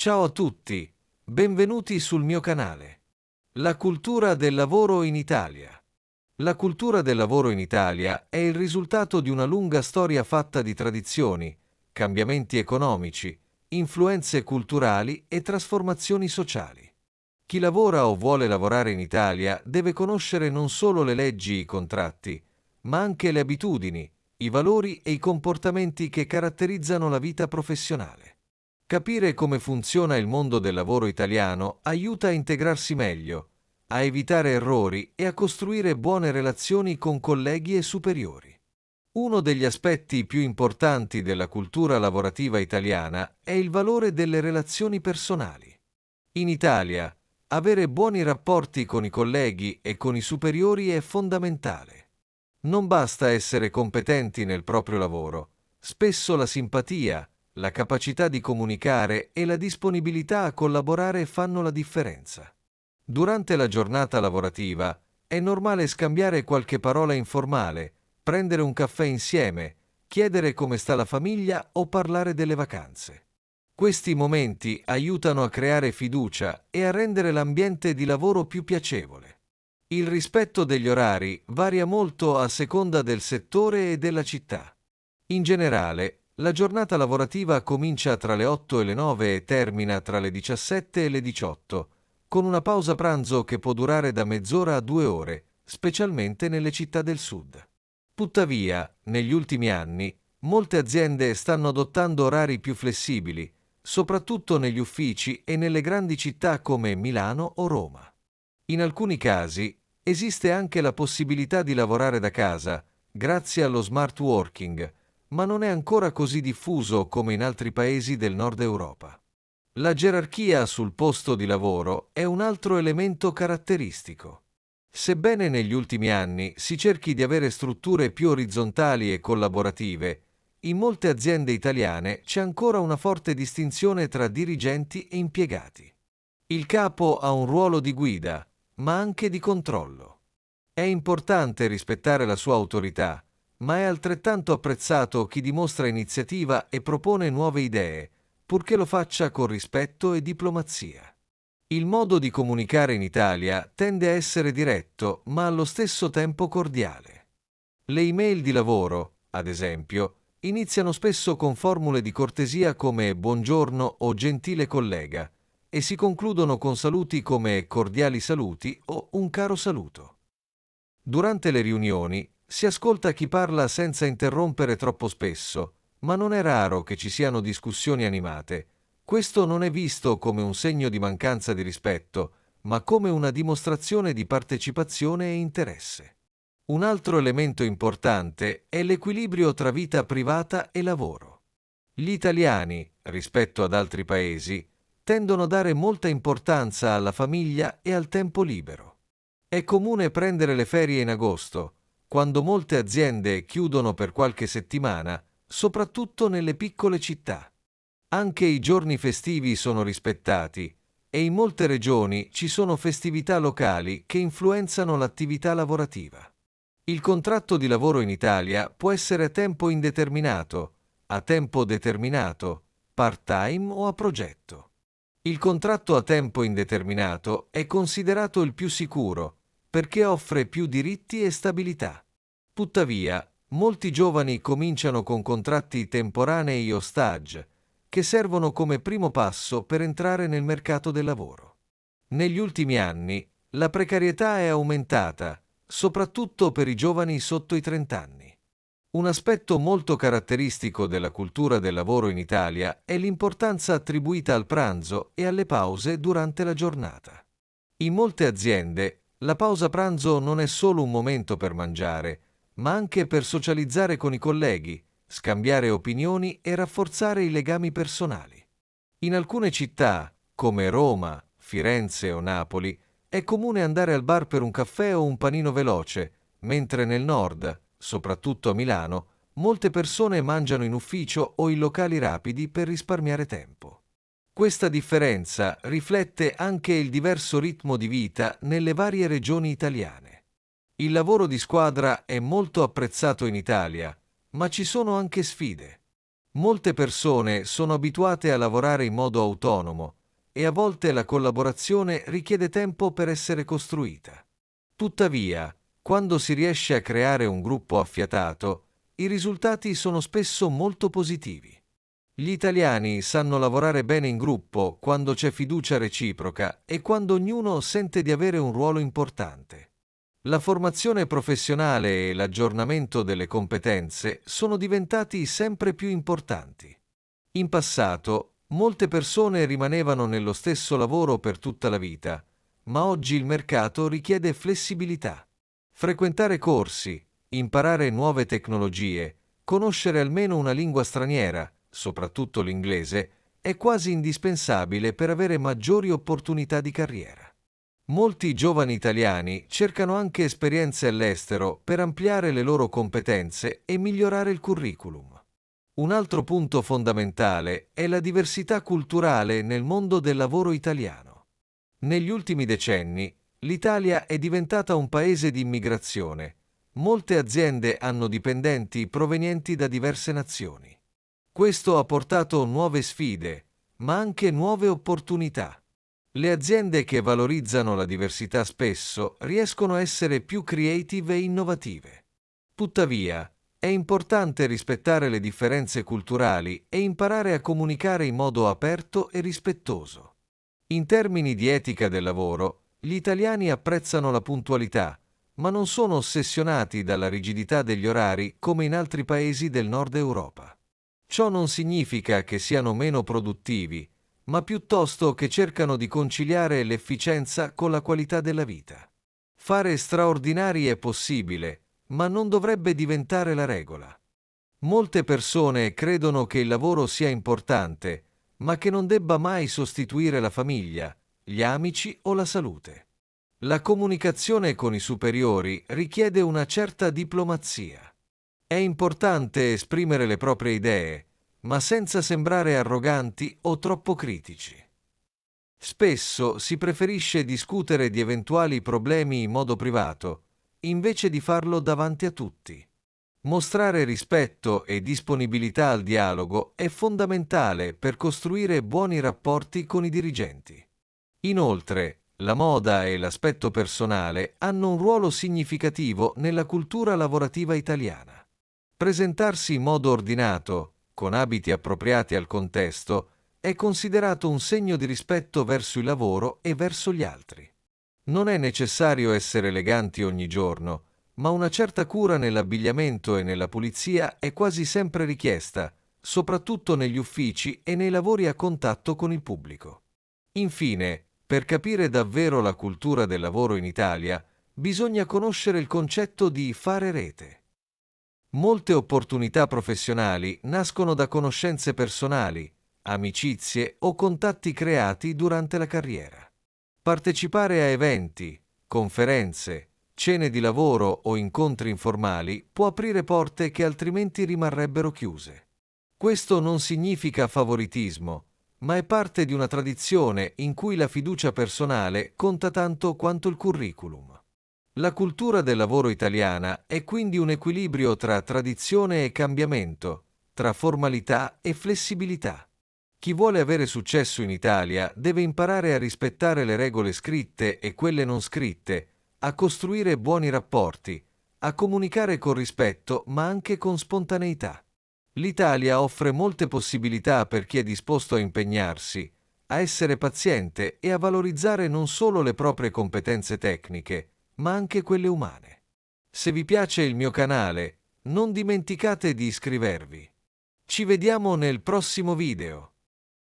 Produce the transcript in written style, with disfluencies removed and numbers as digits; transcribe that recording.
Ciao a tutti, benvenuti sul mio canale. La cultura del lavoro in Italia. La cultura del lavoro in Italia è il risultato di una lunga storia fatta di tradizioni, cambiamenti economici, influenze culturali e trasformazioni sociali. Chi lavora o vuole lavorare in Italia deve conoscere non solo le leggi e i contratti, ma anche le abitudini, i valori e i comportamenti che caratterizzano la vita professionale. Capire come funziona il mondo del lavoro italiano aiuta a integrarsi meglio, a evitare errori e a costruire buone relazioni con colleghi e superiori. Uno degli aspetti più importanti della cultura lavorativa italiana è il valore delle relazioni personali. In Italia, avere buoni rapporti con i colleghi e con i superiori è fondamentale. Non basta essere competenti nel proprio lavoro, spesso la simpatia, la capacità di comunicare e la disponibilità a collaborare fanno la differenza. Durante la giornata lavorativa è normale scambiare qualche parola informale, prendere un caffè insieme, chiedere come sta la famiglia o parlare delle vacanze. Questi momenti aiutano a creare fiducia e a rendere l'ambiente di lavoro più piacevole. Il rispetto degli orari varia molto a seconda del settore e della città. In generale, la giornata lavorativa comincia tra le 8 e le 9 e termina tra le 17 e le 18, con una pausa pranzo che può durare da mezz'ora a 2 ore, specialmente nelle città del sud. Tuttavia, negli ultimi anni, molte aziende stanno adottando orari più flessibili, soprattutto negli uffici e nelle grandi città come Milano o Roma. In alcuni casi, esiste anche la possibilità di lavorare da casa, grazie allo smart working, ma non è ancora così diffuso come in altri paesi del nord Europa. La gerarchia sul posto di lavoro è un altro elemento caratteristico. Sebbene negli ultimi anni si cerchi di avere strutture più orizzontali e collaborative, in molte aziende italiane c'è ancora una forte distinzione tra dirigenti e impiegati. Il capo ha un ruolo di guida, ma anche di controllo. È importante rispettare la sua autorità, ma è altrettanto apprezzato chi dimostra iniziativa e propone nuove idee, purché lo faccia con rispetto e diplomazia. Il modo di comunicare in Italia tende a essere diretto, ma allo stesso tempo cordiale. Le email di lavoro, ad esempio, iniziano spesso con formule di cortesia come buongiorno o gentile collega e si concludono con saluti come cordiali saluti o un caro saluto. Durante le riunioni si ascolta chi parla senza interrompere troppo spesso, ma non è raro che ci siano discussioni animate. Questo non è visto come un segno di mancanza di rispetto, ma come una dimostrazione di partecipazione e interesse. Un altro elemento importante è l'equilibrio tra vita privata e lavoro. Gli italiani, rispetto ad altri paesi, tendono a dare molta importanza alla famiglia e al tempo libero. È comune prendere le ferie in agosto, quando molte aziende chiudono per qualche settimana, soprattutto nelle piccole città. Anche i giorni festivi sono rispettati e in molte regioni ci sono festività locali che influenzano l'attività lavorativa. Il contratto di lavoro in Italia può essere a tempo indeterminato, a tempo determinato, part-time o a progetto. Il contratto a tempo indeterminato è considerato il più sicuro perché offre più diritti e stabilità. Tuttavia, molti giovani cominciano con contratti temporanei o stage, che servono come primo passo per entrare nel mercato del lavoro. Negli ultimi anni, la precarietà è aumentata, soprattutto per i giovani sotto i 30 anni. Un aspetto molto caratteristico della cultura del lavoro in Italia è l'importanza attribuita al pranzo e alle pause durante la giornata. In molte aziende, la pausa pranzo non è solo un momento per mangiare, ma anche per socializzare con i colleghi, scambiare opinioni e rafforzare i legami personali. In alcune città, come Roma, Firenze o Napoli, è comune andare al bar per un caffè o un panino veloce, mentre nel nord, soprattutto a Milano, molte persone mangiano in ufficio o in locali rapidi per risparmiare tempo. Questa differenza riflette anche il diverso ritmo di vita nelle varie regioni italiane. Il lavoro di squadra è molto apprezzato in Italia, ma ci sono anche sfide. Molte persone sono abituate a lavorare in modo autonomo e a volte la collaborazione richiede tempo per essere costruita. Tuttavia, quando si riesce a creare un gruppo affiatato, i risultati sono spesso molto positivi. Gli italiani sanno lavorare bene in gruppo quando c'è fiducia reciproca e quando ognuno sente di avere un ruolo importante. La formazione professionale e l'aggiornamento delle competenze sono diventati sempre più importanti. In passato, molte persone rimanevano nello stesso lavoro per tutta la vita, ma oggi il mercato richiede flessibilità. Frequentare corsi, imparare nuove tecnologie, conoscere almeno una lingua straniera, soprattutto l'inglese, è quasi indispensabile per avere maggiori opportunità di carriera. Molti giovani italiani cercano anche esperienze all'estero per ampliare le loro competenze e migliorare il curriculum. Un altro punto fondamentale è la diversità culturale nel mondo del lavoro italiano. Negli ultimi decenni, l'Italia è diventata un paese di immigrazione. Molte aziende hanno dipendenti provenienti da diverse nazioni. Questo ha portato nuove sfide, ma anche nuove opportunità. Le aziende che valorizzano la diversità spesso riescono a essere più creative e innovative. Tuttavia, è importante rispettare le differenze culturali e imparare a comunicare in modo aperto e rispettoso. In termini di etica del lavoro, gli italiani apprezzano la puntualità, ma non sono ossessionati dalla rigidità degli orari come in altri paesi del nord Europa. Ciò non significa che siano meno produttivi, ma piuttosto che cercano di conciliare l'efficienza con la qualità della vita. Fare straordinari è possibile, ma non dovrebbe diventare la regola. Molte persone credono che il lavoro sia importante, ma che non debba mai sostituire la famiglia, gli amici o la salute. La comunicazione con i superiori richiede una certa diplomazia. È importante esprimere le proprie idee, ma senza sembrare arroganti o troppo critici. Spesso si preferisce discutere di eventuali problemi in modo privato, invece di farlo davanti a tutti. Mostrare rispetto e disponibilità al dialogo è fondamentale per costruire buoni rapporti con i dirigenti. Inoltre, la moda e l'aspetto personale hanno un ruolo significativo nella cultura lavorativa italiana. Presentarsi in modo ordinato, con abiti appropriati al contesto, è considerato un segno di rispetto verso il lavoro e verso gli altri. Non è necessario essere eleganti ogni giorno, ma una certa cura nell'abbigliamento e nella pulizia è quasi sempre richiesta, soprattutto negli uffici e nei lavori a contatto con il pubblico. Infine, per capire davvero la cultura del lavoro in Italia, bisogna conoscere il concetto di fare rete. Molte opportunità professionali nascono da conoscenze personali, amicizie o contatti creati durante la carriera. Partecipare a eventi, conferenze, cene di lavoro o incontri informali può aprire porte che altrimenti rimarrebbero chiuse. Questo non significa favoritismo, ma è parte di una tradizione in cui la fiducia personale conta tanto quanto il curriculum. La cultura del lavoro italiana è quindi un equilibrio tra tradizione e cambiamento, tra formalità e flessibilità. Chi vuole avere successo in Italia deve imparare a rispettare le regole scritte e quelle non scritte, a costruire buoni rapporti, a comunicare con rispetto ma anche con spontaneità. L'Italia offre molte possibilità per chi è disposto a impegnarsi, a essere paziente e a valorizzare non solo le proprie competenze tecniche, ma anche quelle umane. Se vi piace il mio canale, non dimenticate di iscrivervi. Ci vediamo nel prossimo video.